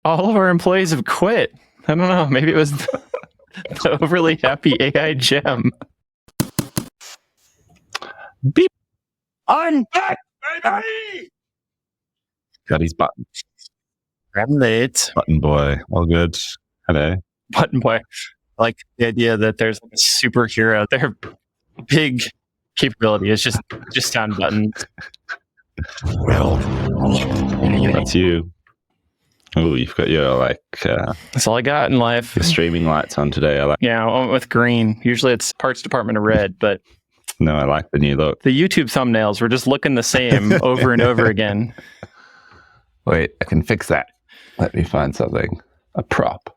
All of our employees have quit. I don't know. Maybe it was the overly happy AI gem. Beep. I'm back, baby! Got his button. I'm late. Button boy. All good. Hello. Button boy. I like the idea that there's like a superhero. Their big capability is just on buttons. Well, that's you. Oh, you've got your That's all I got in life. your streaming lights on today. Yeah, I went with green. Usually it's parts department of red, but No, I like the new look. the YouTube thumbnails were just looking the same over and over again. Wait, I can fix that. Let me find something. A prop.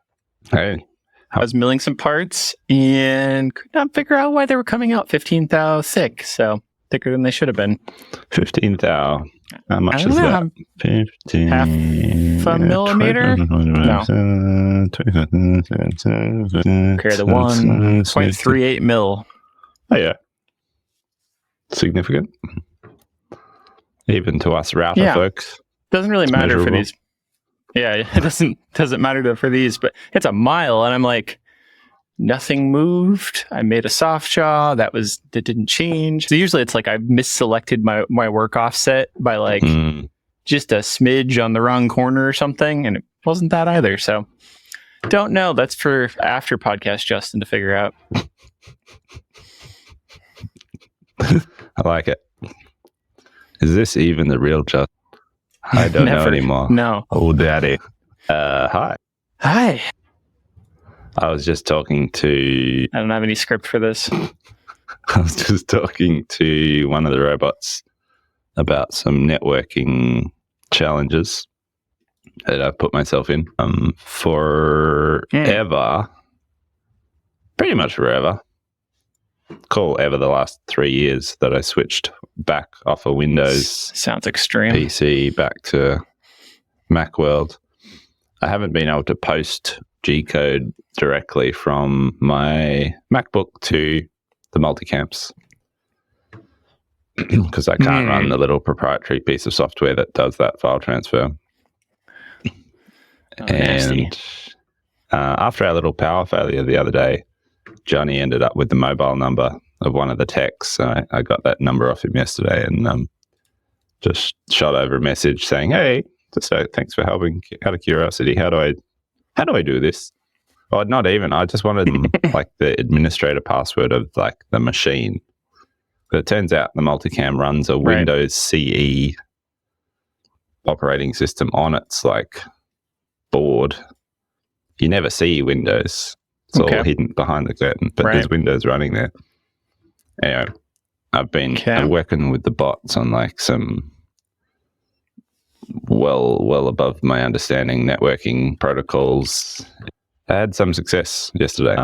Hey. I was milling some parts and could not figure out why they were coming out 15 thou thick, so thicker than they should have been. 15 thou. How much I don't is know, that? 15. half a millimeter? No. Carry the 1.38 mil. Oh, yeah. Significant. Even to us router Yeah. folks. Doesn't really It's matter for measurable. these. Yeah, it doesn't matter for these, but it's a mile, and I'm like, nothing moved. I made a soft jaw that didn't change. So usually it's like I've misselected my work offset by like just a smidge on the wrong corner or something, and it wasn't that either. So don't know. That's for after podcast Justin to figure out. I like it. Is this even the real Justin? I don't know Never. anymore. No. Oh, daddy. Hi. Hi. I was just talking to... I don't have any script for this. I was just talking to one of the robots about some networking challenges that I've put myself in forever. Pretty much forever. Call ever the last 3 years that I switched back off of Windows Sounds extreme. PC back to Macworld. I haven't been able to post G-code directly from my MacBook to the multicamps because I can't run the little proprietary piece of software that does that file transfer. Nasty. And after our little power failure the other day, Johnny ended up with the mobile number of one of the techs. So I got that number off him yesterday and just shot over a message saying, "Hey, just thanks for helping. Out of curiosity, how do I do this?" Well, not even. I just wanted like the administrator password of like the machine. But it turns out the multicam runs a Windows CE operating system on its like board. You never see Windows. It's all hidden behind the curtain, but there's Windows running there. Anyway, I've been working with the bots on like some well above my understanding networking protocols. I had some success yesterday.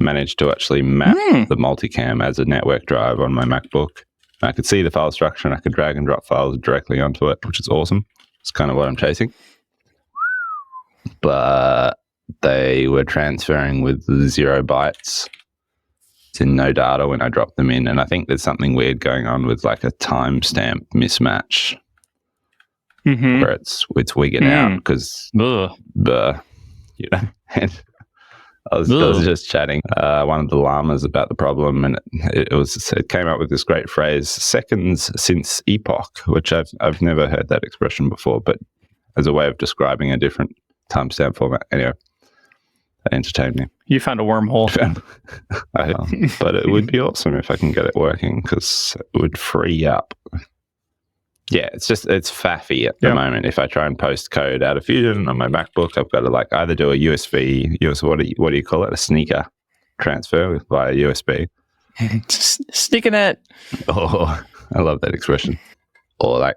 Managed to actually map the multicam as a network drive on my MacBook. I could see the file structure and I could drag and drop files directly onto it, which is awesome. It's kind of what I'm chasing. But they were transferring with 0 bytes to no data when I dropped them in. And I think there's something weird going on with like a timestamp mismatch where it's wigging out because, you know, and I was just chatting one of the llamas about the problem, and it came up with this great phrase, seconds since epoch, which I've never heard that expression before, but as a way of describing a different timestamp format. Anyway, that entertained me. You found a wormhole. But it would be awesome if I can get it working because it would free up. Yeah, it's faffy at the moment. If I try and post code out of Fusion on my MacBook, I've got to like either do a USB, what do you call it? A sneaker transfer via USB. Sneaking it. Oh, I love that expression. Or like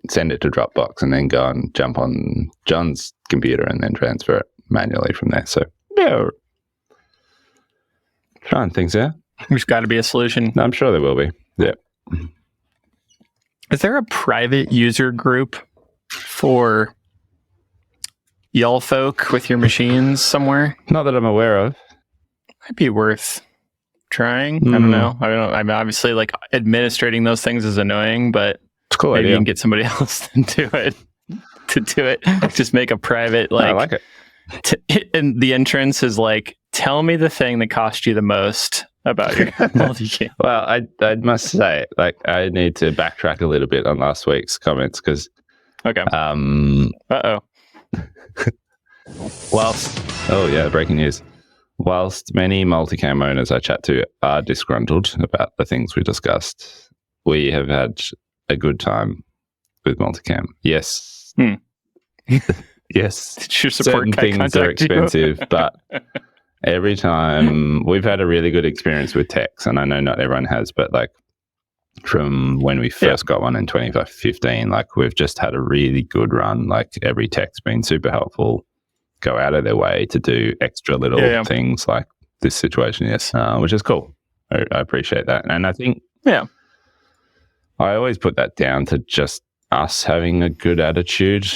send it to Dropbox and then go and jump on John's computer and then transfer it manually from there. So yeah, trying things out. There's got to be a solution. I'm sure there will be. Yeah. Is there a private user group for y'all folk with your machines somewhere? Not that I'm aware of. Might be worth trying. I don't know. I'm obviously like administrating those things is annoying, but it's a cool maybe idea. you can get somebody else to do it. to do it. Just make a private I like it. And the entrance is like, tell me the thing that cost you the most about your multi-cam. Well, I must say, like, I need to backtrack a little bit on last week's comments because, Okay. whilst, oh yeah, breaking news. Whilst many multicam owners I chat to are disgruntled about the things we discussed, we have had a good time with multicam. Yes. Yes. Did your support Certain guy things are contact you? expensive, but every time we've had a really good experience with techs, and I know not everyone has, but like from when we first got one in 2015, like we've just had a really good run. Like every tech's been super helpful, go out of their way to do extra little things like this situation, which is cool. I appreciate that. And I think I always put that down to just us having a good attitude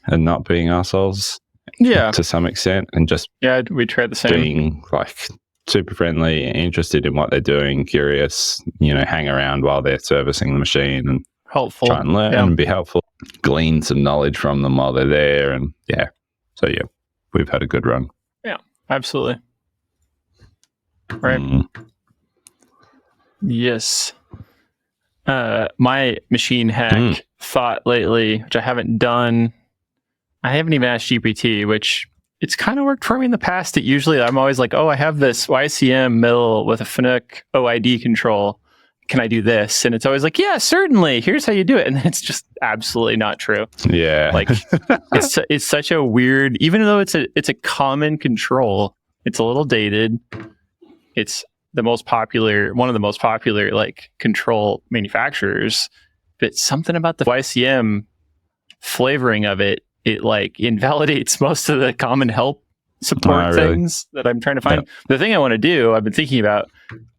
and not being assholes to some extent, and just we tried the same. being like super friendly, interested in what they're doing, curious, hang around while they're servicing the machine and helpful, try and learn and be helpful, glean some knowledge from them while they're there. And so we've had a good run. Yeah, absolutely. Right. Yes. My machine hack thought lately, which I haven't done. I haven't even asked GPT, which it's kind of worked for me in the past. I'm always like, I have this YCM middle with a FNUC OID control. Can I do this? And it's always like, yeah, certainly. Here's how you do it. And then it's just absolutely not true. Yeah. Like it's such a weird, even though it's a common control, it's a little dated. It's one of the most popular like control manufacturers, but something about the YCM flavoring of it like invalidates most of the common help support things that I'm trying to find. Yeah. The thing I want to do, I've been thinking about,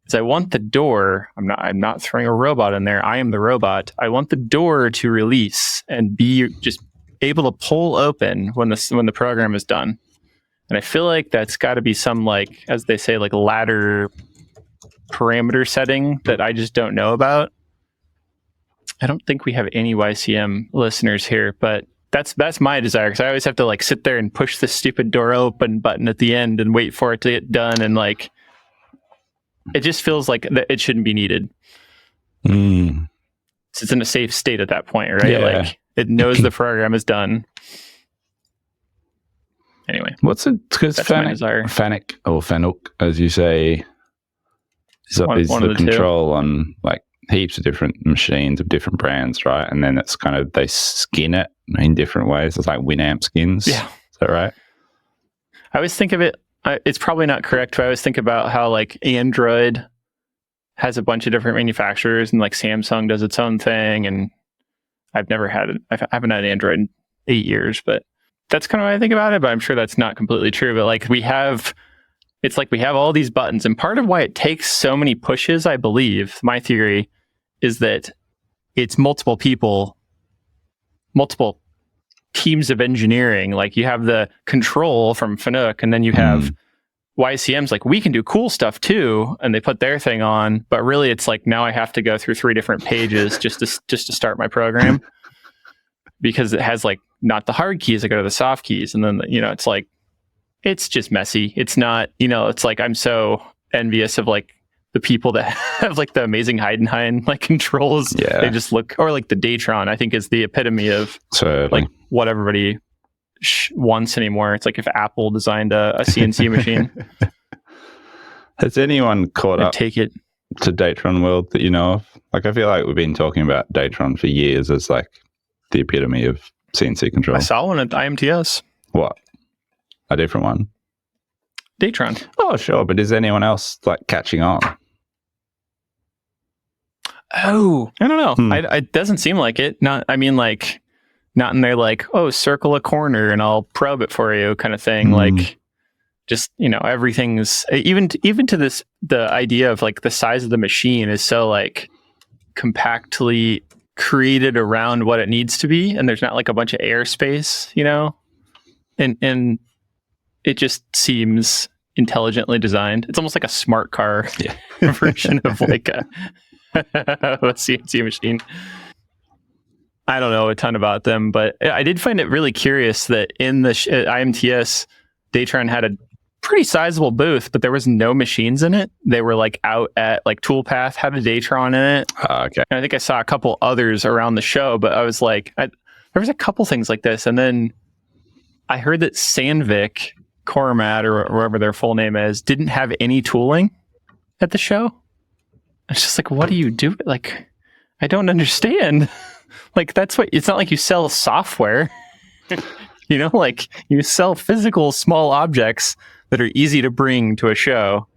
is I want the door. I'm not throwing a robot in there. I am the robot. I want the door to release and be just able to pull open when the program is done. And I feel like that's got to be some, like, as they say, like ladder parameter setting that I just don't know about. I don't think we have any YCM listeners here, but that's my desire, because I always have to like sit there and push the stupid door open button at the end and wait for it to get done, and like it just feels like it shouldn't be needed. So it's in a safe state at that point, right? Yeah. Like it knows the program is done. Anyway, what's it? Because FANUC or FANUC, as you say, is the control on like heaps of different machines of different brands, right? And then it's kind of, they skin it in different ways. It's like Winamp skins. Yeah. Is that right? I always think of it, it's probably not correct, but I always think about how like Android has a bunch of different manufacturers, and like Samsung does its own thing. And I haven't had Android in 8 years, but that's kind of what I think about it. But I'm sure that's not completely true. But like we have all these buttons, and part of why it takes so many pushes, I believe, my theory is that it's multiple people, multiple teams of engineering. Like you have the control from FANUC, and then you have YCM's like, we can do cool stuff too, and they put their thing on, but really it's like now I have to go through 3 different pages just to start my program, because it has like not the hard keys, I go to the soft keys, and then it's like, it's just messy. It's not, it's like I'm so envious of like the people that have like the amazing Heidenhain like controls. Yeah. They just look, or like the Datron, I think is the epitome of like what everybody wants anymore. It's like if Apple designed a CNC machine. Has anyone caught up take it to Datron World that you know of? Like I feel like we've been talking about Datron for years as like the epitome of CNC control. I saw one at IMTS. What? A different one? Datron. Oh, sure. But is anyone else like catching on? Oh, I don't know. It doesn't seem like it. Not in there like, circle a corner and I'll probe it for you kind of thing. Like just, everything's even to this, the idea of like the size of the machine is so like compactly created around what it needs to be. And there's not like a bunch of airspace, and it just seems intelligently designed. It's almost like a smart car version of like a CNC machine. I don't know a ton about them, but I did find it really curious that in the IMTS, Datron had a pretty sizable booth, but there was no machines in it. They were like out at like Toolpath had a Datron in it. Okay. And I think I saw a couple others around the show, but I was like, there was a couple things like this. And then I heard that Sandvik, Coromat, or whatever their full name is, didn't have any tooling at the show. It's just like, what do you do? Like, I don't understand. Like, it's not like you sell software. You know, like you sell physical small objects that are easy to bring to a show.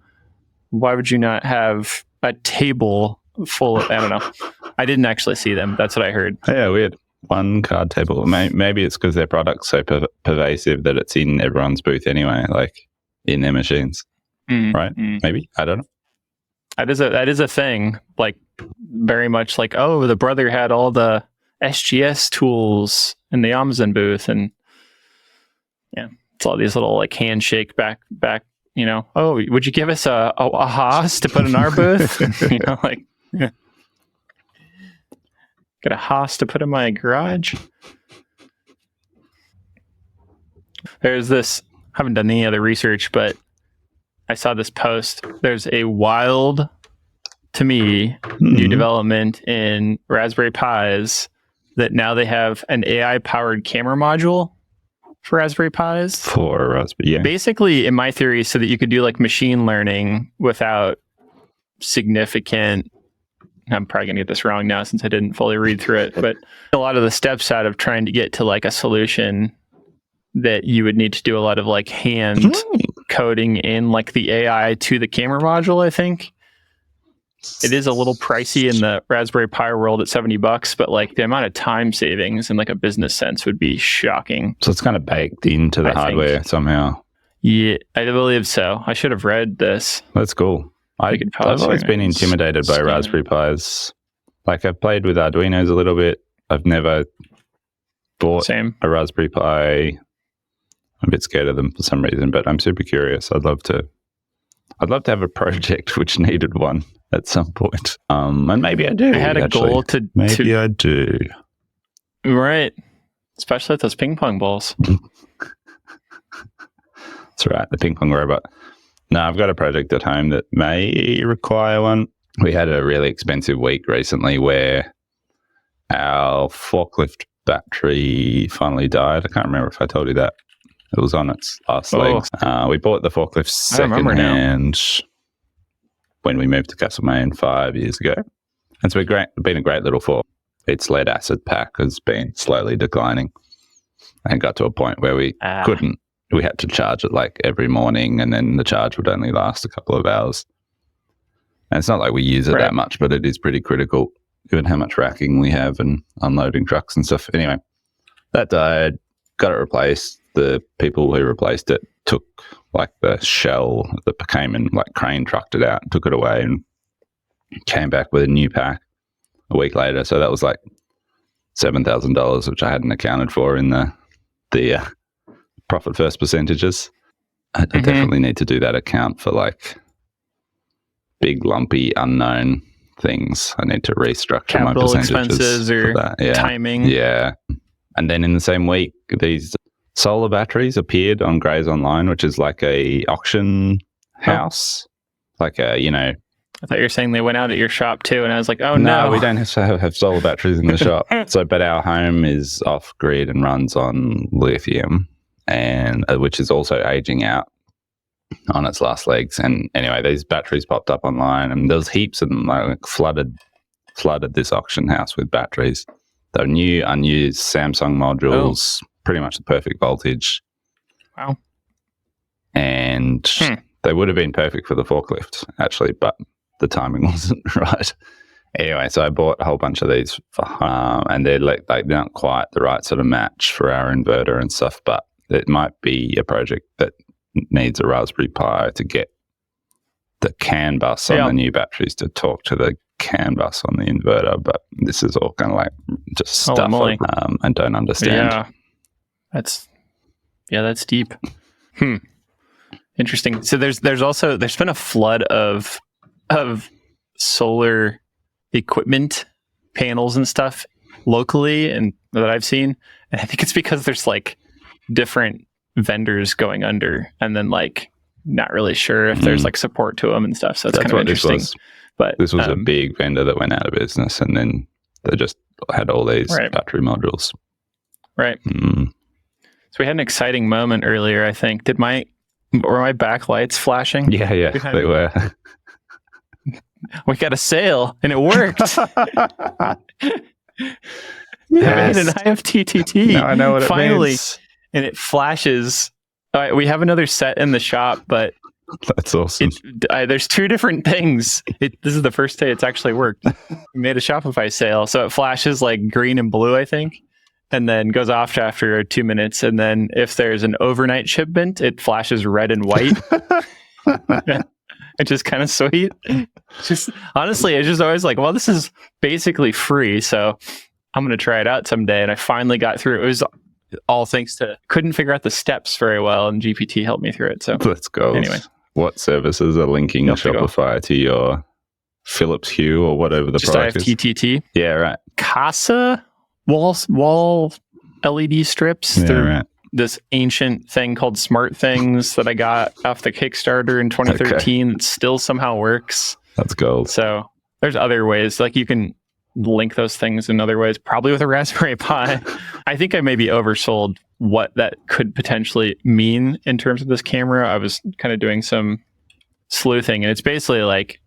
Why would you not have a table full of, I don't know. I didn't actually see them. That's what I heard. Yeah, weird. One card table. Maybe it's because their product's so pervasive that it's in everyone's booth anyway, like in their machines. Right? Maybe. I don't know. That is a thing. Like very much like, oh, the brother had all the SGS tools in the Amazon booth, and yeah, it's all these little like handshake back, you know, oh, would you give us a Haas to put in our booth? You know, like, yeah. Got a Haas to put in my garage. There's this, I haven't done any other research, but I saw this post. There's a wild, to me, new development in Raspberry Pis that now they have an AI-powered camera module for Raspberry Pis. For Raspberry, yeah. Basically, in my theory, so that you could do like machine learning without significant, I'm probably going to get this wrong now since I didn't fully read through it, but a lot of the steps out of trying to get to like a solution that you would need to do a lot of like hand coding in like the AI to the camera module, I think. It is a little pricey in the Raspberry Pi world at $70, but like the amount of time savings in like a business sense would be shocking. So it's kind of baked into the hardware somehow. Yeah, I believe so. I should have read this. That's cool. I've always been intimidated by Raspberry Pis. Like I've played with Arduinos a little bit. I've never bought a Raspberry Pi. I'm a bit scared of them for some reason, but I'm super curious. I'd love to have a project which needed one at some point. And maybe I do. I had a goal to... Maybe I do. Right. Especially at those ping pong balls. That's right. The ping pong robot. No, I've got a project at home that may require one. We had a really expensive week recently where our forklift battery finally died. I can't remember if I told you that. It was on its last legs. We bought the forklift secondhand when we moved to Castlemaine 5 years ago. And so been a great little fork. Its lead acid pack has been slowly declining and got to a point where we couldn't. We had to charge it like every morning, and then the charge would only last a couple of hours. And it's not like we use it that much, but it is pretty critical given how much racking we have and unloading trucks and stuff. Anyway, that died, got it replaced. The people who replaced it took like the shell that came in, like crane trucked it out and took it away and came back with a new pack a week later. So that was like $7,000, which I hadn't accounted for in the profit first percentages. I definitely need to do that account for like big, lumpy, unknown things. I need to restructure capital my percentages expenses or timing. Yeah. And then in the same week, these solar batteries appeared on Grays Online, which is like a auction house. Like a, you know... I thought you were saying they went out at your shop too, and I was like, oh no. No, we don't have solar batteries in the shop. But our home is off-grid and runs on lithium, and which is also aging out on its last legs. And anyway, these batteries popped up online, and there was heaps of them, like flooded this auction house with batteries. They were new, unused Samsung modules, pretty much the perfect voltage. Wow. And they would have been perfect for the forklift, actually, but the timing wasn't right. Anyway, so I bought a whole bunch of these, and they're not quite the right sort of match for our inverter and stuff, but it might be a project that needs a Raspberry Pi to get the CAN bus on the new batteries to talk to the CAN bus on the inverter. But this is all kind of like just stuff I don't understand. Yeah, that's deep. Interesting. So there's been a flood of solar equipment, panels and stuff locally and that I've seen. And I think it's because there's like different vendors going under, and then like not really sure if there's like support to them and stuff. So it's That's kind of what this interesting. was. But This was a big vendor that went out of business, and then they just had all these Right. battery modules. right. Mm. So we had an exciting moment earlier. I think were my backlights flashing? Yeah, yeah, had- they were. We got a sale and it worked. Yes. I made an IFTTT. Now I know what it finally, means. and it flashes. We have another set in the shop, but That's awesome. there's two different things. This is the first day it's actually worked. We made a Shopify sale, so it flashes like green and blue, I think, and then goes off after 2 minutes. And then if there's an overnight shipment, it flashes red and white. Which is kind of sweet. Just honestly, it's just always like, well, this is basically free, so I'm gonna try it out someday. And I finally got through. It was all thanks to couldn't figure out the steps very well, and GPT helped me through it. So Let's go. Anyway. What services are linking You'll have to go. Shopify to your Philips Hue or whatever the just product is? IFTTT, Yeah, right. Casa wall LED strips Yeah, through right. this ancient thing called Smart Things that I got off the Kickstarter in 2013. That still somehow works. That's gold. So there's other ways, like you can link those things in other ways, probably with a Raspberry Pi. I think I maybe oversold what that could potentially mean in terms of this camera. I was kind of doing some sleuthing, and it's basically like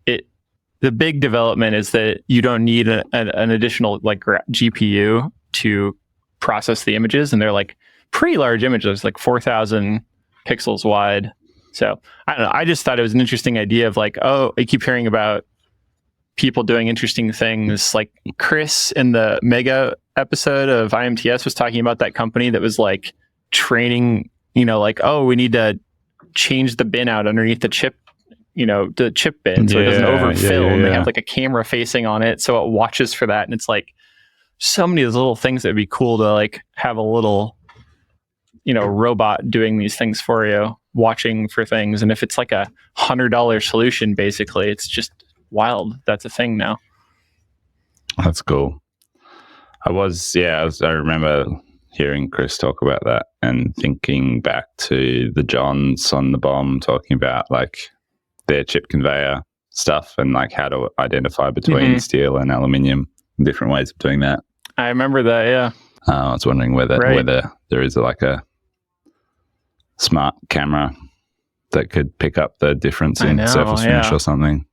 the big development is that you don't need an additional like GPU to process the images, and they're like pretty large images, like 4,000 pixels wide. So I don't know. I just thought it was an interesting idea of like, oh, I keep hearing about people doing interesting things. Like Chris in the Mega episode of IMTS was talking about that company that was like training, like, oh, we need to change the bin out underneath the chip, the chip bin so it doesn't overfill. And they have like a camera facing on it so it watches for that. And it's like so many of those little things that would be cool to like have a little, robot doing these things for you, watching for things. And if it's like $100 solution, basically, it's just wild. That's a thing now. That's cool. I remember hearing Chris talk about that and thinking back to the Johns on the bomb talking about like their chip conveyor stuff and like how to identify between steel and aluminium, different ways of doing that. I remember that, yeah. I was wondering whether there is like a smart camera that could pick up the difference in surface finish or something.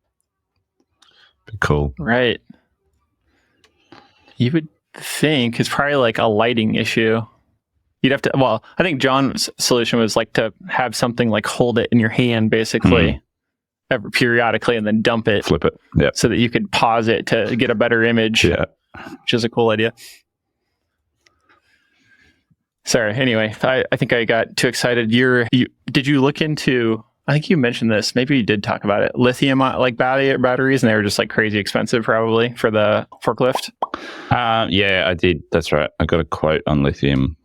Be cool. Right. You would think it's probably like a lighting issue. You'd have to, I think John's solution was like to have something like hold it in your hand basically periodically and then dump it. Flip it. Yeah. So that you could pause it to get a better image. Yeah. Which is a cool idea. Sorry. Anyway, I think I got too excited. Did you look into, I think you mentioned this, maybe you did talk about it, lithium like batteries, and they were just like crazy expensive probably for the forklift? Yeah, I did. That's right. I got a quote on lithium,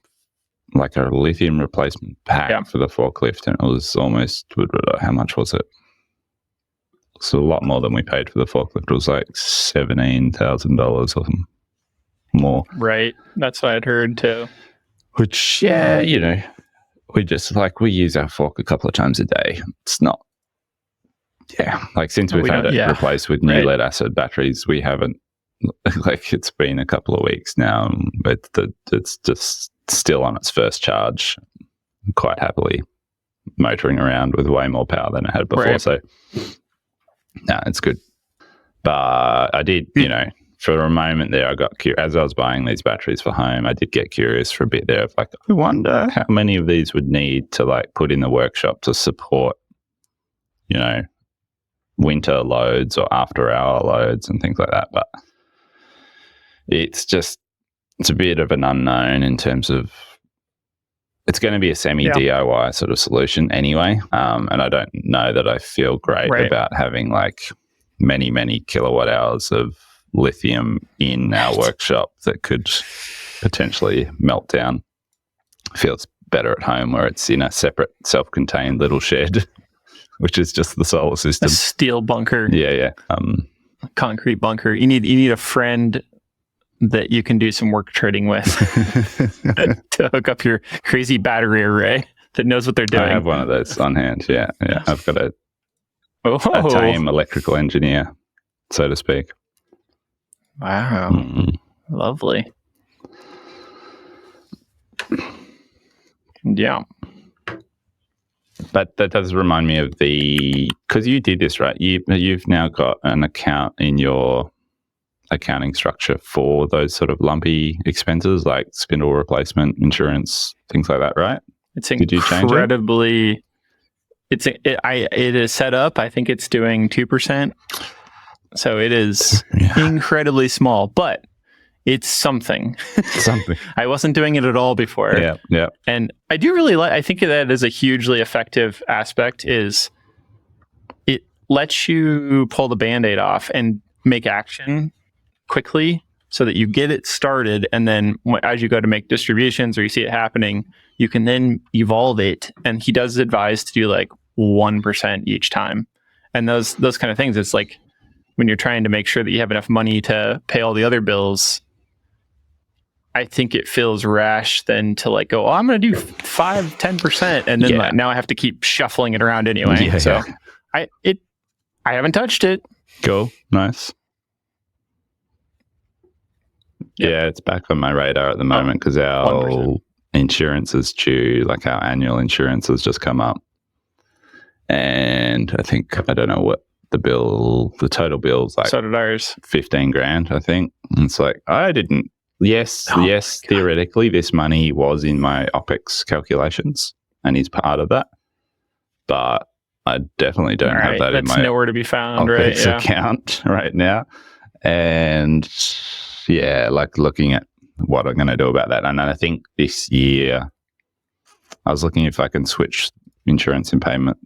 like a lithium replacement pack for the forklift, and it was almost, how much was it? It's a lot more than we paid for the forklift. It was like $17,000 or something more. Right. That's what I'd heard too. Which, we just we use our fork a couple of times a day. It's not, like since we've had it replaced with new lead acid batteries, we haven't, it's been a couple of weeks now, but it's just still on its first charge, quite happily motoring around with way more power than it had before. Right. So, no, it's good. But I did, for a moment there, I got curious. As I was buying these batteries for home, I did get curious for a bit there of like, I wonder how many of these would need to like put in the workshop to support, winter loads or after hour loads and things like that. But it's a bit of an unknown in terms of, it's going to be a semi-DIY sort of solution anyway. And I don't know that I feel great about having like many, many kilowatt hours of lithium in our workshop that could potentially melt down. Feels better at home where it's in a separate self-contained little shed, which is just the solar system. A steel bunker. Yeah. Concrete bunker. You need a friend that you can do some work trading with to hook up your crazy battery array that knows what they're doing. I have one of those on hand. Yeah. I've got a tame electrical engineer, so to speak. Wow. Lovely. Yeah. But that does remind me of because you did this, right? You've now got an account in your accounting structure for those sort of lumpy expenses like spindle replacement, insurance, things like that, right? It's incredibly. It is set up. I think it's doing 2%, so it is incredibly small, but it's something. I wasn't doing it at all before. Yeah. And I do really like. I think that is a hugely effective aspect. Is it lets you pull the Band-Aid off and make action quickly, so that you get it started, and then as you go to make distributions or you see it happening, you can then evolve it. And he does advise to do like 1% each time, and those kind of things. It's like when you're trying to make sure that you have enough money to pay all the other bills. I think it feels rash then to like go, I'm going to do 5-10%, and then like, now I have to keep shuffling it around anyway. I haven't touched it. Cool, nice. Yeah, it's back on my radar at the moment because our 100%. Insurance is due, like our annual insurance has just come up. And I don't know what the total bill's like. So did ours. 15 grand, I think. And it's like, yes, theoretically, this money was in my OPEX calculations and is part of that. But I definitely don't have that in my nowhere to be found, OPEX account right now. And like looking at what I'm going to do about that. And I think this year I was looking if I can switch insurance and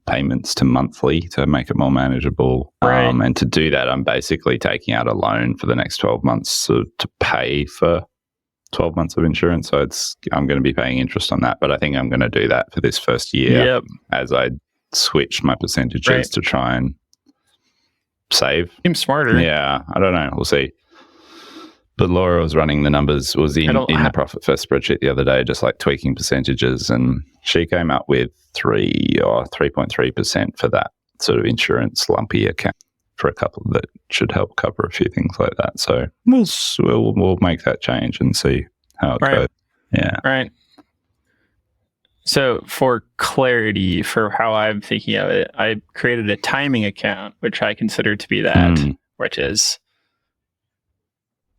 payments to monthly to make it more manageable. Right. And to do that, I'm basically taking out a loan for the next 12 months to pay for 12 months of insurance. So I'm going to be paying interest on that. But I think I'm going to do that for this first year as I switch my percentages to try and save. Seems smarter. Yeah. I don't know. We'll see. But Laura was running the numbers, was in the Profit First spreadsheet the other day, just like tweaking percentages. And she came up with 3.3% for that sort of insurance lumpy account for a couple that should help cover a few things like that. So we'll make that change and see how it goes. Yeah. Right. So for clarity for how I'm thinking of it, I created a timing account, which I consider to be that, which is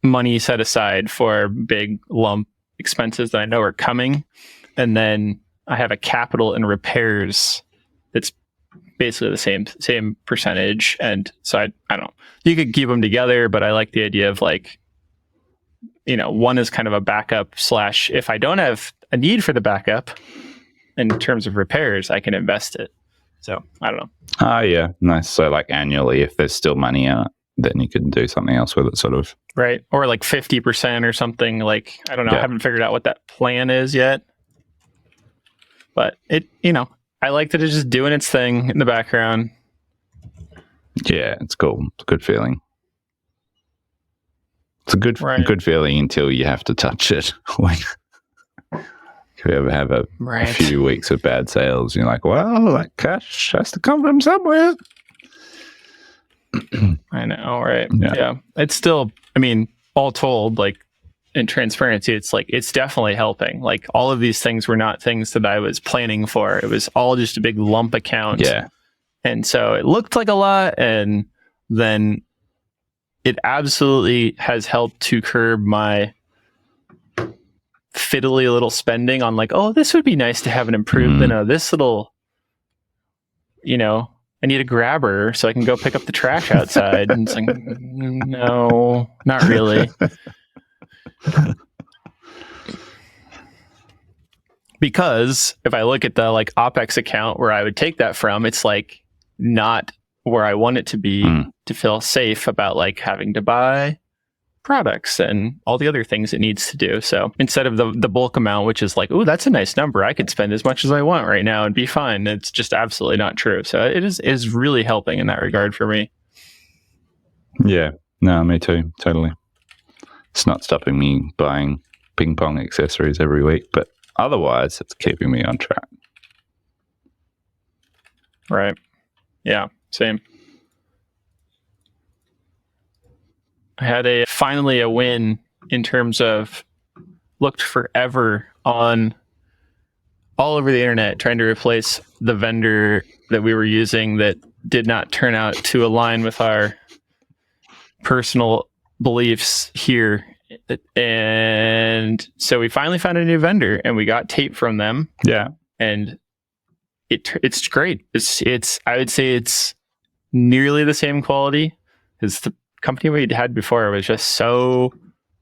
money set aside for big lump expenses that I know are coming. And then I have a capital and repairs that's basically the same percentage. And so I don't know, you could keep them together, but I like the idea of like, one is kind of a backup / if I don't have a need for the backup in terms of repairs, I can invest it. So I don't know. Oh yeah. Nice. So like annually, if there's still money in it, then you can do something else with it, sort of. Right. Or like 50% or something. Like, I don't know. I haven't figured out what that plan is yet. But it, I like that it's just doing its thing in the background. Yeah, it's cool. It's a good feeling. It's a good feeling until you have to touch it. Like, if you ever have a few weeks of bad sales, you're like, well, that cash has to come from somewhere. I know, right? Yeah. It's still, all told, like in transparency, it's definitely helping. Like all of these things were not things that I was planning for. It was all just a big lump account. Yeah. And so it looked like a lot. And then it absolutely has helped to curb my fiddly little spending on like, oh, this would be nice to have an improvement of this little, I need a grabber so I can go pick up the trash outside. And it's like, no, not really. Because if I look at the like OPEX account where I would take that from, it's like not where I want it to be to feel safe about like having to buy products and all the other things it needs to do. So instead of the bulk amount, which is like, oh, that's a nice number, I could spend as much as I want right now and be fine. It's just absolutely not true. So it is really helping in that regard for me. Yeah, no, me too. Totally. it's not stopping me buying ping pong accessories every week, but otherwise it's keeping me on track. Right. Yeah, same. I had finally a win in terms of looked forever on all over the internet trying to replace the vendor that we were using that did not turn out to align with our personal beliefs here. And so we finally found a new vendor and we got tape from them. Yeah. And it's great. It's I would say it's nearly the same quality as the company we had before. Was just so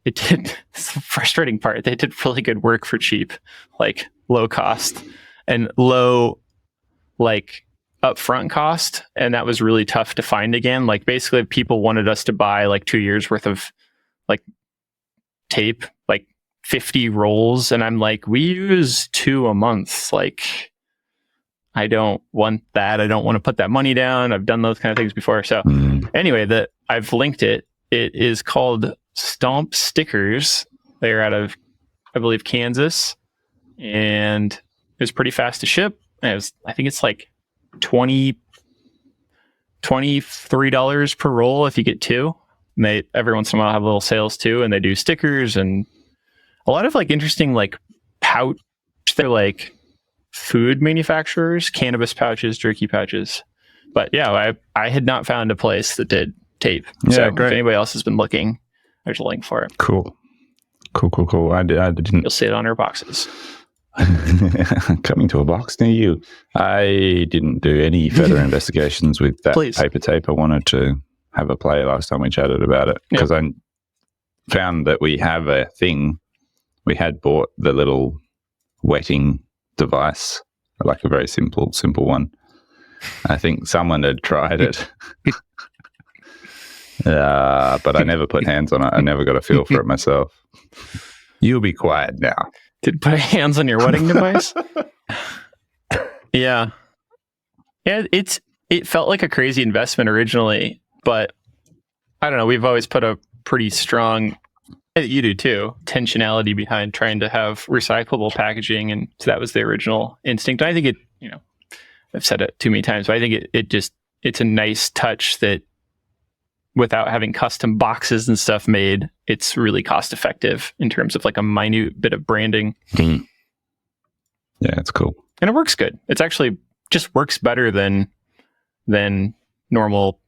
it's the frustrating part. They did really good work for cheap, like low cost and low like upfront cost, and that was really tough to find again. Like basically people wanted us to buy like 2 years worth of like tape, like 50 rolls, and I'm like, we use 2 a month. Like I don't want that. I don't want to put that money down. I've done those kind of things before. So anyway, I've linked it. It is called Stomp Stickers. They're out of, I believe, Kansas, and it was pretty fast to ship. I think it's like $23 per roll if you get 2. And they every once in a while have little sales too, and they do stickers and a lot of like interesting like pouch. They're like food manufacturers, cannabis pouches, jerky pouches. But yeah, I had not found a place that did tape. Yeah, so great. If anybody else has been looking, there's a link for it. Cool. I didn't. You'll see it on our boxes. Coming to a box near you. I didn't do any further investigations with that paper tape. I wanted to have a play last time we chatted about it because I found that we have a thing. We had bought the little wetting device, like a very simple one. I think someone had tried it, but I never put hands on it. I never got a feel for it myself. You'll be quiet now. Did put hands on your wedding device? Yeah. It felt like a crazy investment originally, but I don't know. We've always put a pretty strong, you do too, intentionality behind trying to have recyclable packaging, and so that was the original instinct. I think it, I've said it too many times, but I think it's a nice touch that without having custom boxes and stuff made, it's really cost effective in terms of like a minute bit of branding. Yeah, it's cool. And it works good. It's actually just works better than normal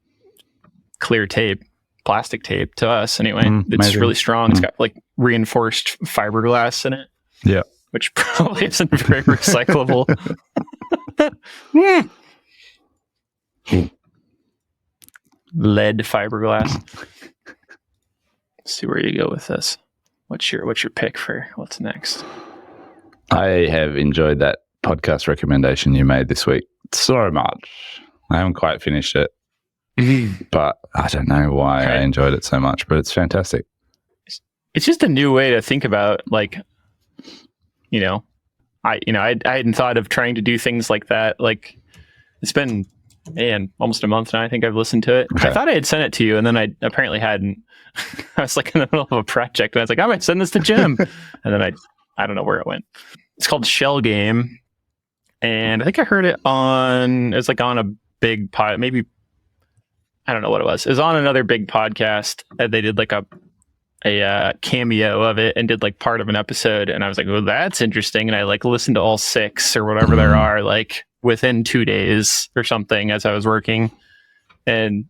clear tape, plastic tape to us anyway. It's amazing. really strong. It's got like reinforced fiberglass in it. Yeah. Which probably isn't very recyclable. Lead fiberglass. Let's see where you go with this. What's your pick for what's next? I have enjoyed that podcast recommendation you made this week so much. I haven't quite finished it, but I don't know why I enjoyed it so much, but it's fantastic. It's just a new way to think about, like, I hadn't thought of trying to do things like that. Like, it's been almost a month now. I think I've listened to it. Okay. I thought I had sent it to you, and then I apparently hadn't. I was like in the middle of a project, and I was like, I might send this to Jim, and then I don't know where it went. It's called Shell Game, and I think I heard it on. It's like on a big pod, maybe. I don't know what it was. It was on another big podcast, and they did like a cameo of it and did like part of an episode, and I was like, well, that's interesting, and I like listened to all 6 or whatever there are, like within 2 days or something as I was working. And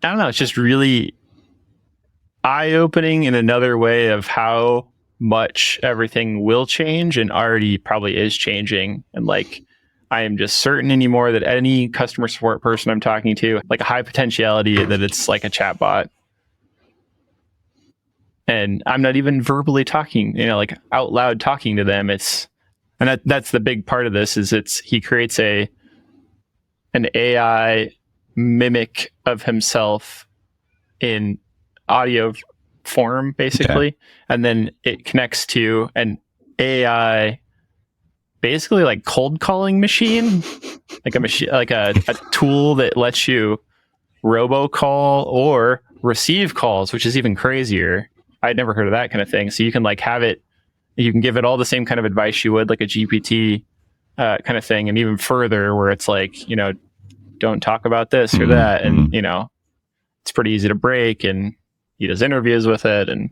I don't know, it's just really eye-opening in another way of how much everything will change and already probably is changing. And like, I am just certain anymore that any customer support person I'm talking to, like a high potentiality that it's like a chatbot. And I'm not even verbally talking, like out loud talking to them. That's the big part of this is he creates an AI mimic of himself in audio form, basically. Yeah. And then it connects to an AI, basically like cold calling machine, like a machine, like a tool that lets you robocall or receive calls, which is even crazier. I'd never heard of that kind of thing. So you can like have it, you can give it all the same kind of advice you would like a GPT kind of thing, and even further where it's like, you know, don't talk about this or that, and you know, it's pretty easy to break, and he does interviews with it, and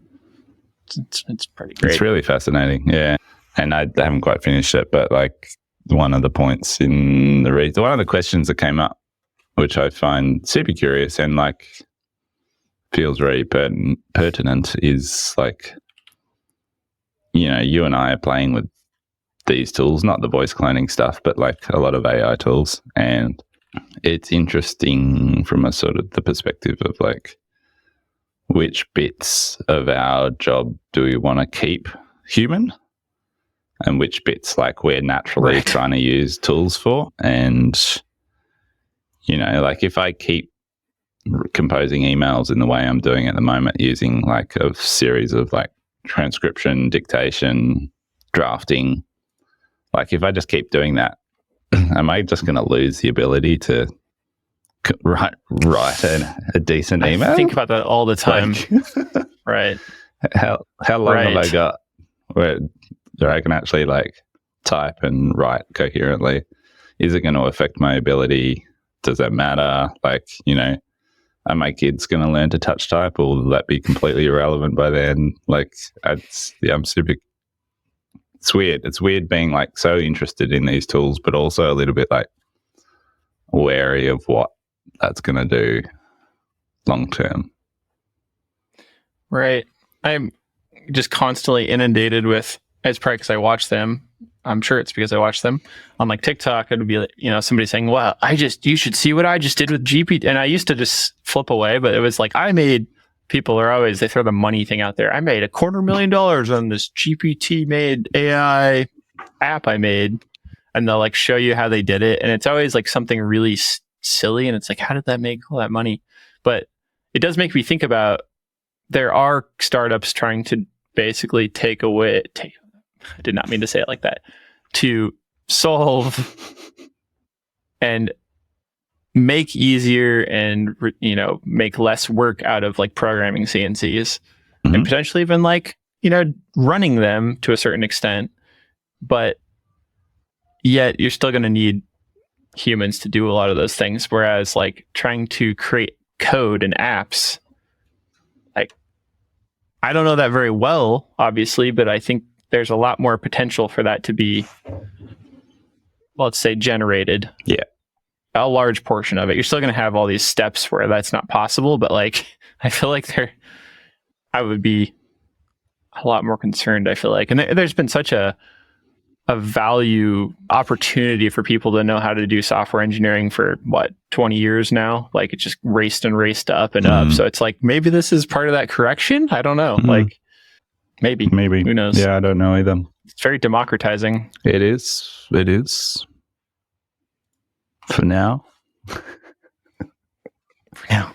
it's pretty great. It's really fascinating, yeah. And I haven't quite finished it, but like one of the points in the one of the questions that came up, which I find super curious and like feels very pertinent, is like, you know, you and I are playing with these tools, not the voice cloning stuff, but like a lot of AI tools. And it's interesting from a sort of the perspective of like, which bits of our job do we want to keep human and which bits like we're naturally trying to use tools for. And, you know, like if I keep composing emails in the way I'm doing at the moment, using like a series of like transcription, dictation, drafting, like if I just keep doing that, am I just going to lose the ability to write a decent email? I think about that all the time. Like, right. How long have I got where I can actually like type and write coherently? Is it going to affect my ability? Does that matter? Like, you know, are my kids going to learn to touch type, or will that be completely irrelevant by then? Like, I'm super. It's weird. It's weird being like so interested in these tools, but also a little bit like wary of what that's going to do long term. Right. I'm just constantly inundated with, it's probably because I watch them. I'm sure it's because I watch them on like TikTok. It would be like, you know, somebody saying, well, you should see what I just did with GPT. And I used to just flip away, but it was like, people are always, they throw the money thing out there. I made $250,000 on this GPT made AI app I made. And they'll like show you how they did it. And it's always like something really silly. And it's like, how did that make all that money? But it does make me think about, there are startups trying to basically I did not mean to say it like that, to solve and make easier and, you know, make less work out of like programming CNCs and potentially even like, you know, running them to a certain extent. But yet you're still going to need humans to do a lot of those things. Whereas like trying to create code and apps, like, I don't know that very well, obviously, but I think there's a lot more potential for that to be, let's say, generated. Yeah. A large portion of it. You're still going to have all these steps where that's not possible, but like, I feel like I would be a lot more concerned, I feel like. And there's been such a value opportunity for people to know how to do software engineering for 20 years now. Like it just raced up and up. So it's like, maybe this is part of that correction. I don't know. Like maybe, who knows? Yeah. I don't know either. It's very democratizing. It is. For now.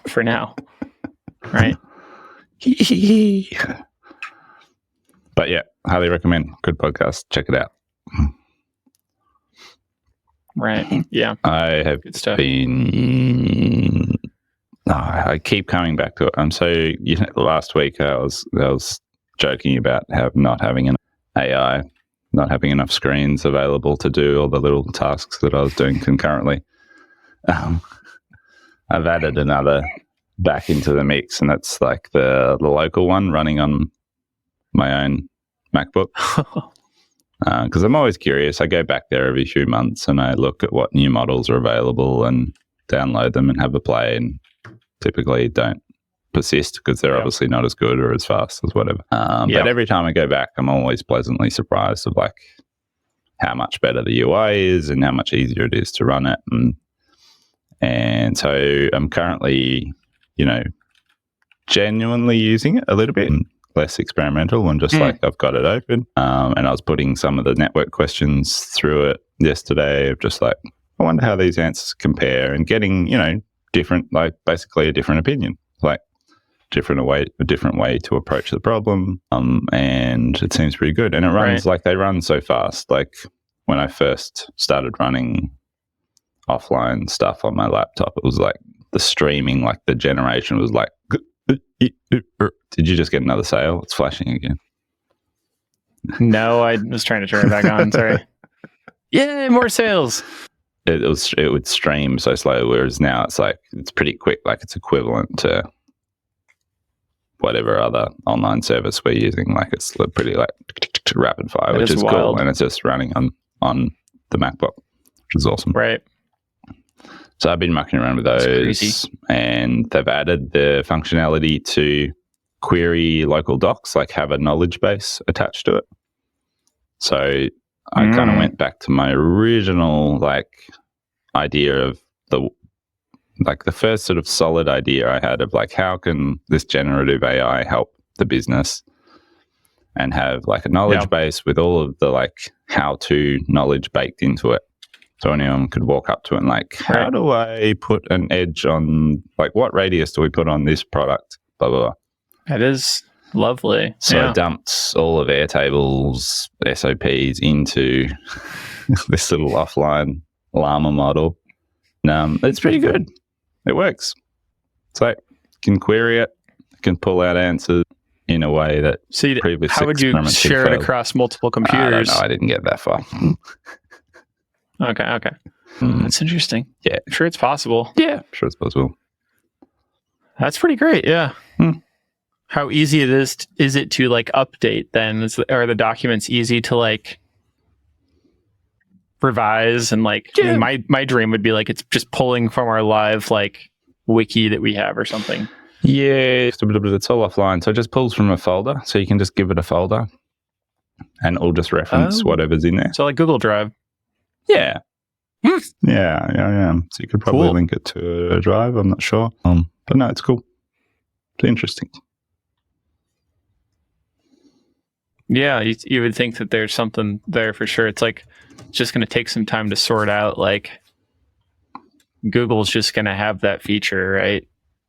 For now. Right. But yeah, highly recommend. Good podcast. Check it out. Right. Yeah. I have Good stuff. been. I keep coming back to it. Last week I was joking about not having an AI, not having enough screens available to do all the little tasks that I was doing concurrently. I've added another back into the mix, and that's like the local one running on my own MacBook. Because I'm always curious. I go back there every few months and I look at what new models are available and download them and have a play, and typically don't persist because they're obviously not as good or as fast as whatever. But every time I go back, I'm always pleasantly surprised of like how much better the UI is and how much easier it is to run it. And so I'm currently, you know, genuinely using it a little bit. Less experimental and just like I've got it open. And I was putting some of the network questions through it yesterday of just like, I wonder how these answers compare, and getting, you know, different, like basically a different opinion, like a different way to approach the problem. And it seems pretty good. And it runs like they run so fast. Like when I first started running offline stuff on my laptop, it was like the streaming, like the generation was like Did you just get another sale? It's flashing again. No, I was trying to turn it back on. Sorry. Yay, more sales. It would stream so slow, whereas now it's pretty quick. Like it's equivalent to whatever other online service we're using. Like it's pretty like rapid fire, which is cool, and it's just running on the MacBook, which is awesome. Right. So I've been mucking around with those, and they've added the functionality to query local docs, like have a knowledge base attached to it. So I kind of went back to my original like idea of the first sort of solid idea I had of like how can this generative AI help the business, and have like a knowledge base with all of the like how-to knowledge baked into it. So anyone could walk up to it and like, how do I put an edge on, like what radius do we put on this product? Blah, blah, blah. That is lovely. So I dumped all of Airtable's SOPs into this little offline llama model. It's pretty good. It works. It's like, you can query it, you can pull out answers in a way that previous how would you share it across multiple computers? I don't know. I didn't get that far. Okay. That's interesting. Yeah. I'm sure it's possible. Yeah, I'm sure it's possible. That's pretty great. Yeah. How easy is it to like update then? Are the documents easy to like revise and like I mean, my dream would be like it's just pulling from our live like wiki that we have or something. Yeah, it's all offline. So it just pulls from a folder. So you can just give it a folder and it'll just reference whatever's in there. So like Google Drive. Yeah. Yeah. So you could probably link it to a drive. I'm not sure. But no, it's cool. It's interesting. Yeah, you would think that there's something there for sure. It's like it's just going to take some time to sort out. Like Google's just going to have that feature, right?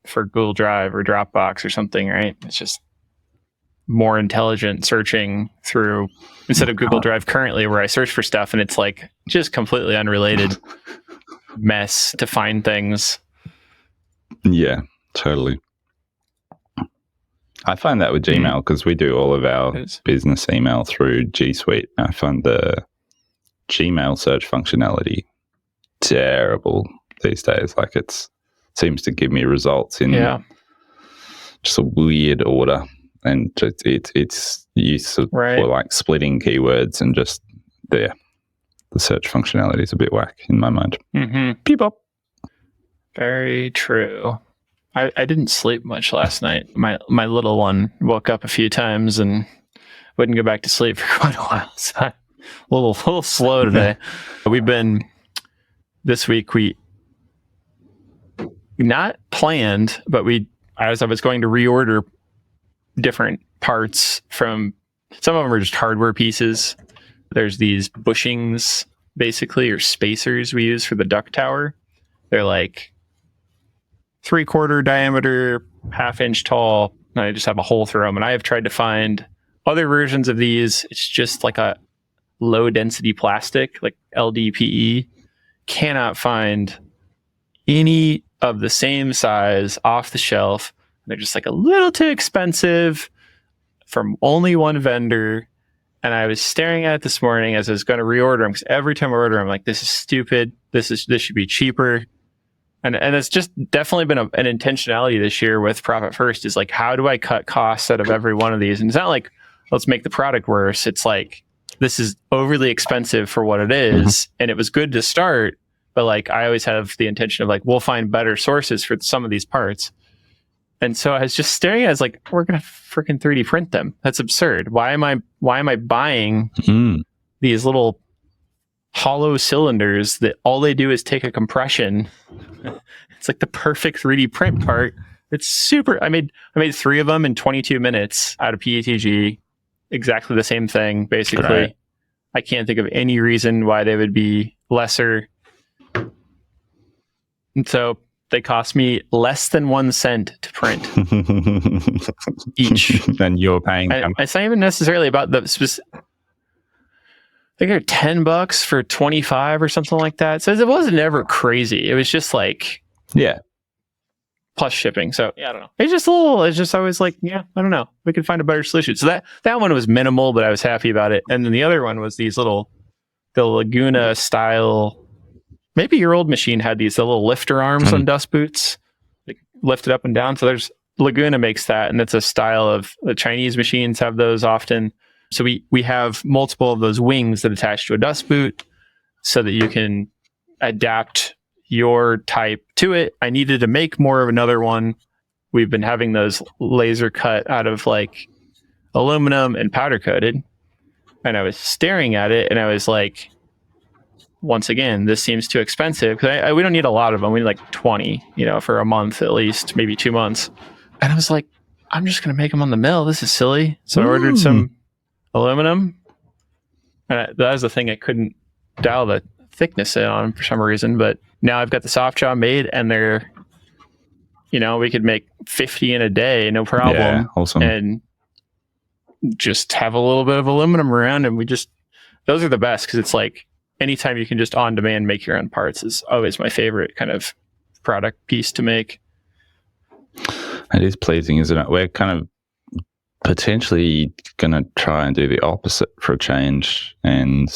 For Google Drive or Dropbox or something, right? It's just more intelligent searching through instead of Google Drive currently where I search for stuff and it's like just completely unrelated mess to find things. Yeah, totally. I find that with Gmail because we do all of our business email through G Suite. I find the Gmail search functionality terrible these days. Like it seems to give me results in just a weird order, and it's used for like splitting keywords and just the search functionality is a bit whack in my mind. Beep-bop. Very true. I didn't sleep much last night. My little one woke up a few times and wouldn't go back to sleep for quite a while. So I'm a little slow today. This week we not planned, but as I was going to reorder different parts from, some of them are just hardware pieces. There's these bushings basically, or spacers we use for the duct tower. They're like 3/4 diameter, 1/2 inch tall, and I just have a hole through them. And I have tried to find other versions of these. It's just like a low density plastic, like LDPE. Cannot find any of the same size off the shelf. They're just like a little too expensive from only one vendor. And I was staring at it this morning as I was going to reorder them, because every time I order them, I'm like, this is stupid. This should be cheaper. And it's just definitely been an intentionality this year with Profit First, is like, how do I cut costs out of every one of these? And it's not like, let's make the product worse. It's like, this is overly expensive for what it is. And it was good to start, but like, I always have the intention of like, we'll find better sources for some of these parts. And so I was just staring at it, I was like, we're going to freaking 3D print them. That's absurd. Why am I buying these little hollow cylinders that all they do is take a compression? It's like the perfect 3D print part. It's super. I made 3 of them in 22 minutes out of PETG. Exactly the same thing, basically. Right. I can't think of any reason why they would be lesser. And so they cost me less than 1 cent to print each. And you're paying. It's not even necessarily about the specific. I think they're $10 for 25 or something like that. So it wasn't ever crazy. It was just like, plus shipping. So yeah, I don't know. It's just always like, yeah, I don't know. We could find a better solution. So that one was minimal, but I was happy about it. And then the other one was the Laguna style. Maybe your old machine had the little lifter arms on dust boots, like lift it up and down. So Laguna makes that, and it's a style of the Chinese machines have those often. So we have multiple of those wings that attach to a dust boot so that you can adapt your type to it. I needed to make more of another one. We've been having those laser cut out of like aluminum and powder coated. And I was staring at it and I was like, once again, this seems too expensive because we don't need a lot of them. We need like 20, for a month at least, maybe 2 months. And I was like, I'm just going to make them on the mill. This is silly. So I ordered some aluminum. And that was the thing I couldn't dial the thickness in on for some reason. But now I've got the soft jaw made and they're, we could make 50 in a day, no problem. Yeah, awesome. And just have a little bit of aluminum around. And those are the best because it's like, anytime you can just on demand make your own parts is always my favorite kind of product piece to make. It is pleasing, isn't it? We're kind of potentially going to try and do the opposite for a change and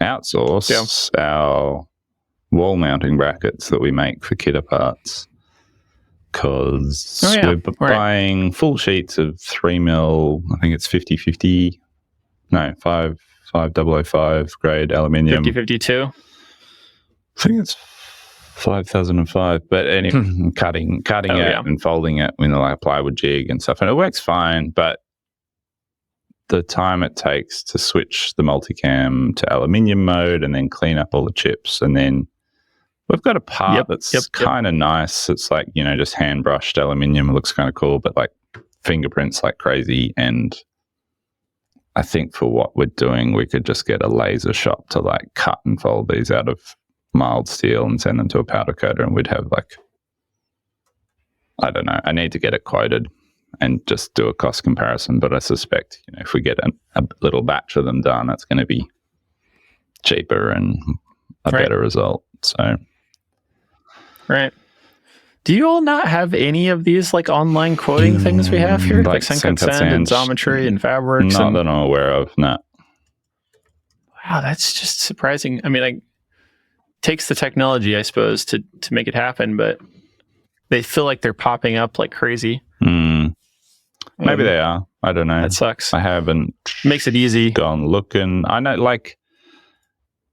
outsource our wall mounting brackets that we make for Kidder parts. Because we're buying full sheets of 3mm, I think it's 50-50, no, 5005 grade aluminium. 5052? I think it's 5005. But anyway, cutting it and folding it with like a plywood jig and stuff. And it works fine, but the time it takes to switch the multicam to aluminium mode and then clean up all the chips. And then we've got a part that's kind of nice. It's like, just hand brushed aluminium. It looks kind of cool, but like fingerprints like crazy. And I think for what we're doing, we could just get a laser shop to like cut and fold these out of mild steel and send them to a powder coater, and we'd have like, I don't know, I need to get it quoted and just do a cost comparison. But I suspect, if we get a little batch of them done, it's going to be cheaper and a better result. So, right. Do you all not have any of these like online quoting things we have here? Like Sencut and Xometry and Fabworks? Not that I'm aware of, no. Wow, that's just surprising. I mean, like, takes the technology, I suppose, to make it happen, but they feel like they're popping up like crazy. Maybe they are. I don't know. That sucks. I haven't. Makes it easy. Gone looking. I know, like,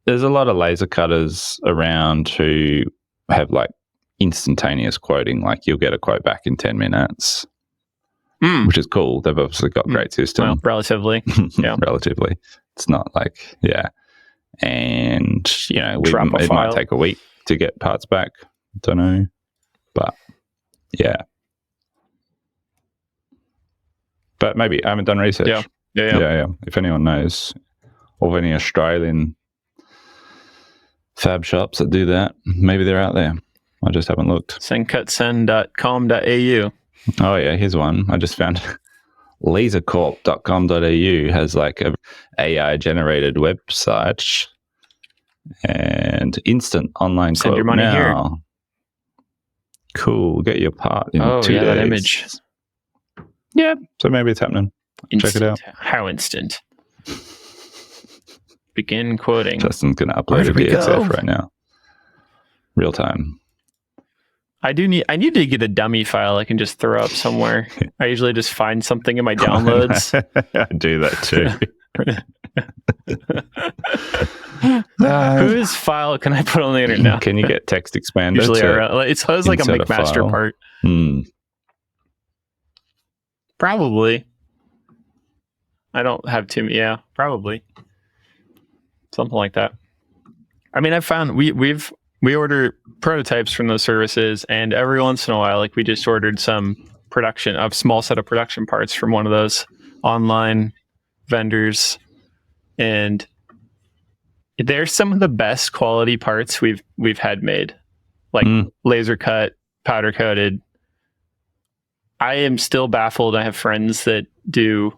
there's a lot of laser cutters around who have like instantaneous quoting. Like, you'll get a quote back in 10 minutes, which is cool. They've obviously got a great system. Well, relatively. Yeah. Relatively. It's not like, and, it might take a week to get parts back. Don't know. But, yeah. But maybe I haven't done research. Yeah. If anyone knows of any Australian fab shops that do that, maybe they're out there. I just haven't looked. Senkutsen.com.au. Oh, yeah. Here's one. I just found lasercorp.com.au has like a AI generated website and instant online Send quote your money now. Here. Cool. Get your part in 2 days. That image. Yeah. So maybe it's happening. Instant. Check it out. How instant? Begin quoting. Justin's going to upload a DXF right now. Real time. I need to get a dummy file I can just throw up somewhere. I usually just find something in my downloads. I do that too. Whose file can I put on the internet now? Can you get text expander? Usually it's like a McMaster part. Probably. I don't have too many. Yeah, probably. Something like that. I mean, I've found we order prototypes from those services, and every once in a while, like we just ordered a small set of production parts from one of those online vendors, and they're some of the best quality parts we've had made, like laser cut, powder coated. I am still baffled. I have friends that do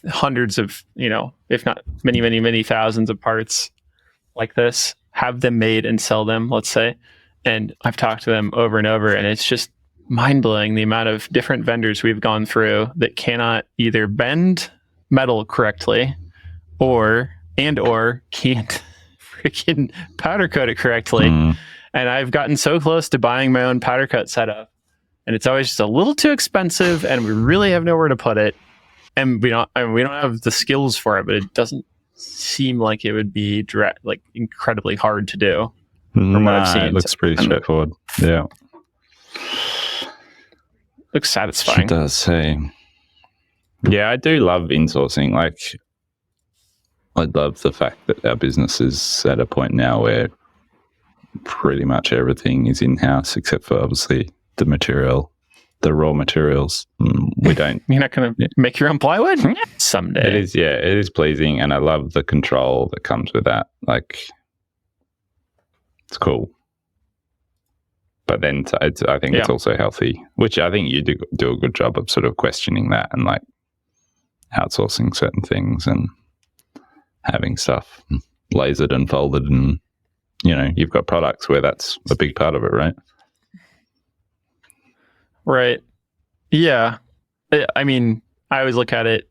hundreds of, if not many, many, many thousands of parts like this, have them made and sell them, let's say. And I've talked to them over and over, and it's just mind-blowing the amount of different vendors we've gone through that cannot either bend metal correctly or can't freaking powder coat it correctly. And I've gotten so close to buying my own powder coat setup, and it's always just a little too expensive, and we really have nowhere to put it. And we don't have the skills for it, but it doesn't seem like it would be like incredibly hard to do. From what I've seen, it looks pretty straightforward. Yeah, looks satisfying. It does. Hey, yeah, I do love insourcing. Like, I love the fact that our business is at a point now where pretty much everything is in house, except for obviously the raw materials. We don't. You're not going to make your own plywood someday. It is pleasing, and I love the control that comes with that. Like, it's cool. But then I think it's also healthy, which I think you do a good job of sort of questioning that and like outsourcing certain things and having stuff lasered and folded, and you've got products where that's a big part of it, right? Right. Yeah. I mean, I always look at it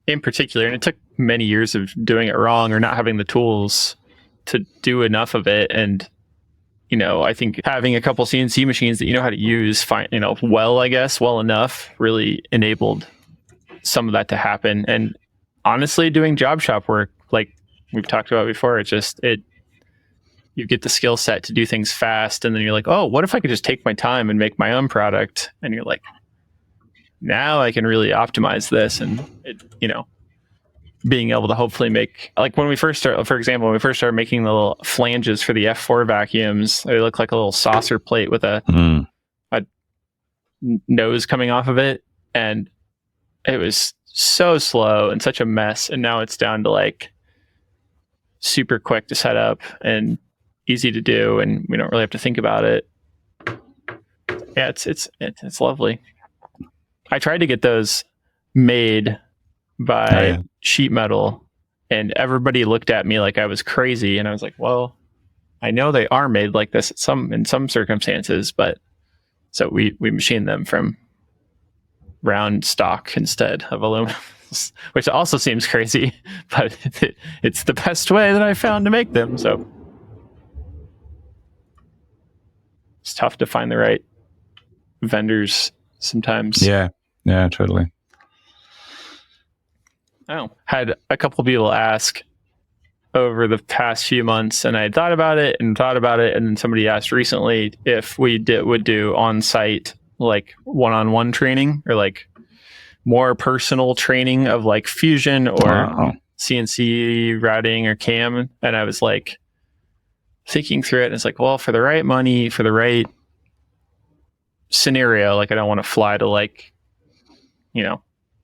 in particular, and it took many years of doing it wrong or not having the tools to do enough of it. And, I think having a couple CNC machines that you know how to use, well enough, really enabled some of that to happen. And honestly, doing job shop work, like we've talked about before, you get the skill set to do things fast, and then you're like, oh, what if I could just take my time and make my own product? And you're like, now I can really optimize this, and being able to hopefully make, like when we first started making the little flanges for the F4 vacuums, they look like a little saucer plate with a nose coming off of it, and it was so slow and such a mess. And now it's down to like super quick to set up and easy to do, and we don't really have to think about it. Yeah, it's lovely. I tried to get those made by Sheet Metal, and everybody looked at me like I was crazy, and I was like, well, I know they are made like this in some circumstances, but so we machined them from round stock instead of aluminum, which also seems crazy, but it's the best way that I found to make them. So it's tough to find the right vendors sometimes. Yeah, totally. Oh, had a couple people ask over the past few months, and I had thought about it, and then somebody asked recently if we would do on-site like one-on-one training, or like more personal training of like Fusion or CNC routing or CAM. And I was like thinking through it, and it's like, well, for the right money, for the right scenario, like I don't want to fly to like,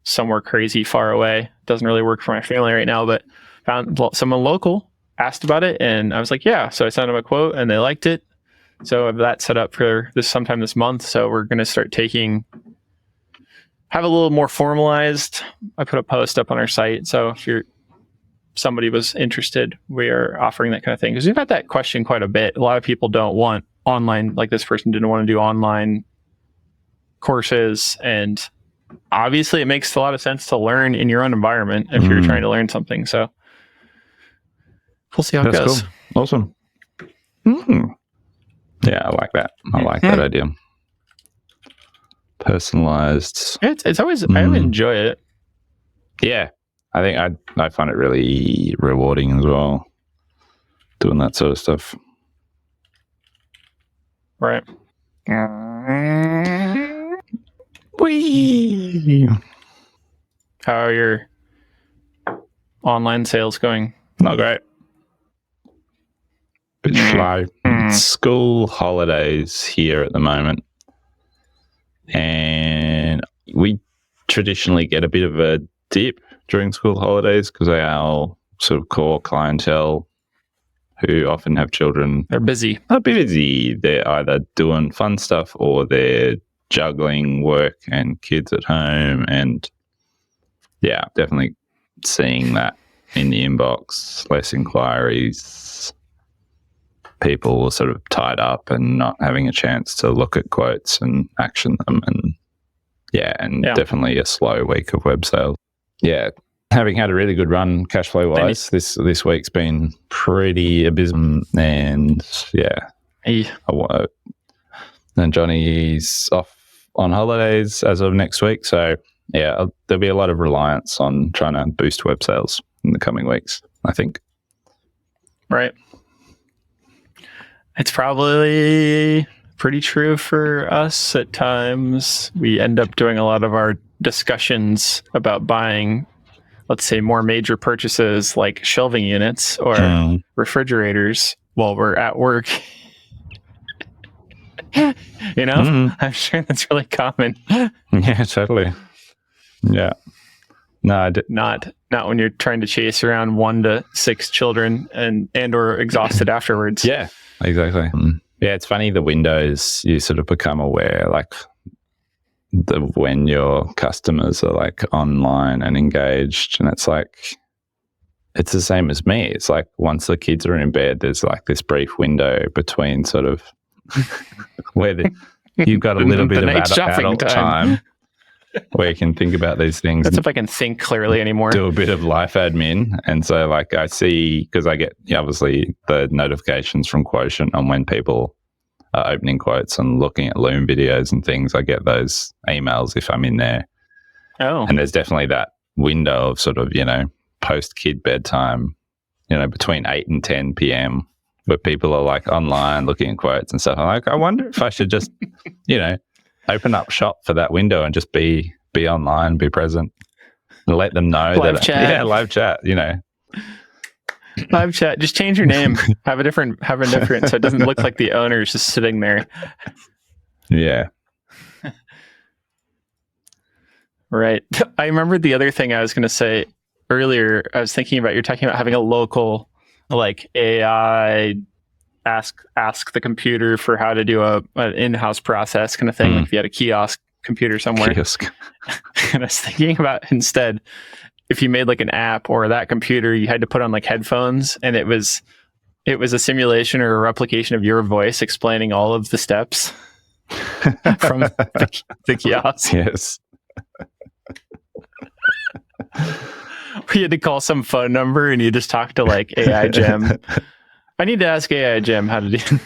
somewhere crazy far away. Doesn't really work for my family right now, but found someone local, asked about it, and I was like, yeah. So I sent them a quote, and they liked it. So I have that set up for sometime this month. So we're going to start have a little more formalized. I put a post up on our site. So if somebody was interested, we are offering that kind of thing. Because we've had that question quite a bit. A lot of people don't want online, like this person didn't want to do online courses. And obviously it makes a lot of sense to learn in your own environment if you're trying to learn something. So we'll see how it goes. Cool. Awesome. Yeah, I like that. I like that idea. Personalized. It's always, I enjoy it. Yeah. I think I find it really rewarding as well, doing that sort of stuff. Right. Whee! How are your online sales going? Not great. Bit slow. School holidays here at the moment, and we traditionally get a bit of a dip during school holidays because our sort of core clientele, who often have children, they're busy. They're either doing fun stuff or they're juggling work and kids at home. And yeah, definitely seeing that in the inbox, less inquiries. people were sort of tied up and not having a chance to look at quotes and action them. And definitely a slow week of web sales. Yeah. Having had a really good run cash flow wise, this week's been pretty abysmal. And and Johnny's off on holidays as of next week. So yeah, there'll be a lot of reliance on trying to boost web sales in the coming weeks, I think. Right. It's probably pretty true for us at times. We end up doing a lot of our discussions about buying, let's say, more major purchases like shelving units or refrigerators while we're at work. I'm sure that's really common. Yeah, totally. Yeah. No, not when you're trying to chase around 1 to 6 children and or exhausted afterwards. Yeah, exactly. Yeah, it's funny, the windows you sort of become aware, like when your customers are like online and engaged, and it's like, it's the same as me. It's like once the kids are in bed, there's like this brief window between sort of where you've got a little bit of adult time where you can think about these things. That's if I can think clearly anymore. Do a bit of life admin. And so like I see, because I get obviously the notifications from Quotient on when people are opening quotes and looking at Loom videos and things. I get those emails if I'm in there. Oh. And there's definitely that window of sort of, post-kid bedtime, between 8 and 10 p.m. where people are like online looking at quotes and stuff. I'm like, I wonder if I should just, open up shop for that window and just be online, be present, and let them know live chat. Yeah, live chat, Live chat. Just change your name. Have a different so it doesn't look like the owner's just sitting there. Yeah. Right. I remember the other thing I was going to say earlier. I was thinking about, you're talking about having a local like AI ask the computer for how to do an in-house process kind of thing. Like if you had a kiosk computer somewhere. Kiosk. And I was thinking about, instead, if you made like an app or that computer, you had to put on like headphones, and it was a simulation or a replication of your voice explaining all of the steps from the kiosk. Yes. We had to call some phone number and you just talk to like AI Gem. I need to ask AI Gem how to do.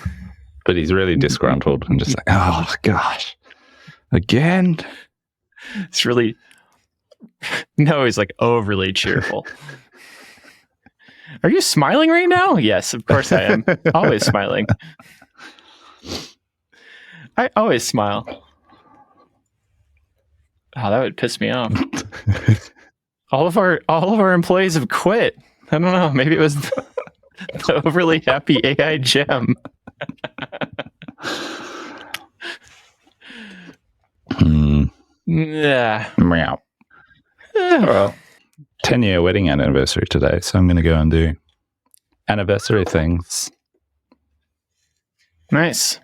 But he's really disgruntled and just like, oh gosh, again. It's really, no, he's like overly cheerful. Are you smiling right now? Yes, of course I am. Always smiling. I always smile. Oh, that would piss me off. All of our employees have quit. I don't know. Maybe it was the overly happy AI Gem. Yeah. Meow. Well, 10-year wedding anniversary today, so I'm going to go and do anniversary things. Nice.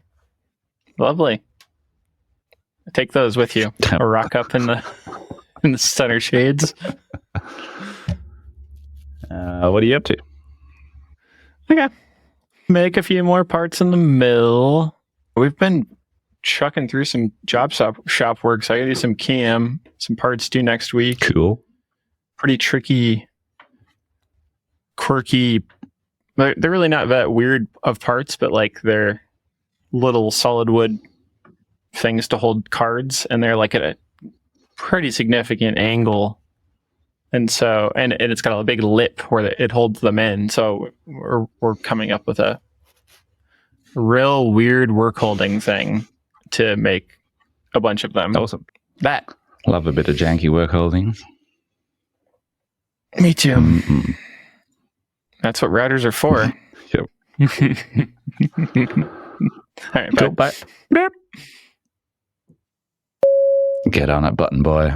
Lovely. Take those with you. Or rock up in the center shades. What are you up to? Okay. Make a few more parts in the mill. We've been chucking through some job shop work, so I gotta do some CAM, some parts due next week. Cool. Pretty tricky, quirky. They're really not that weird of parts, but like they're little solid wood things to hold cards, and they're like at a pretty significant angle. And so, and it's got a big lip where it holds them in. So we're coming up with a real weird work holding thing to make a bunch of them. Awesome. That. Love a bit of janky work holding. Me too. Mm-hmm. That's what routers are for. Yep. All right, cool. Bye. Get on it, button boy.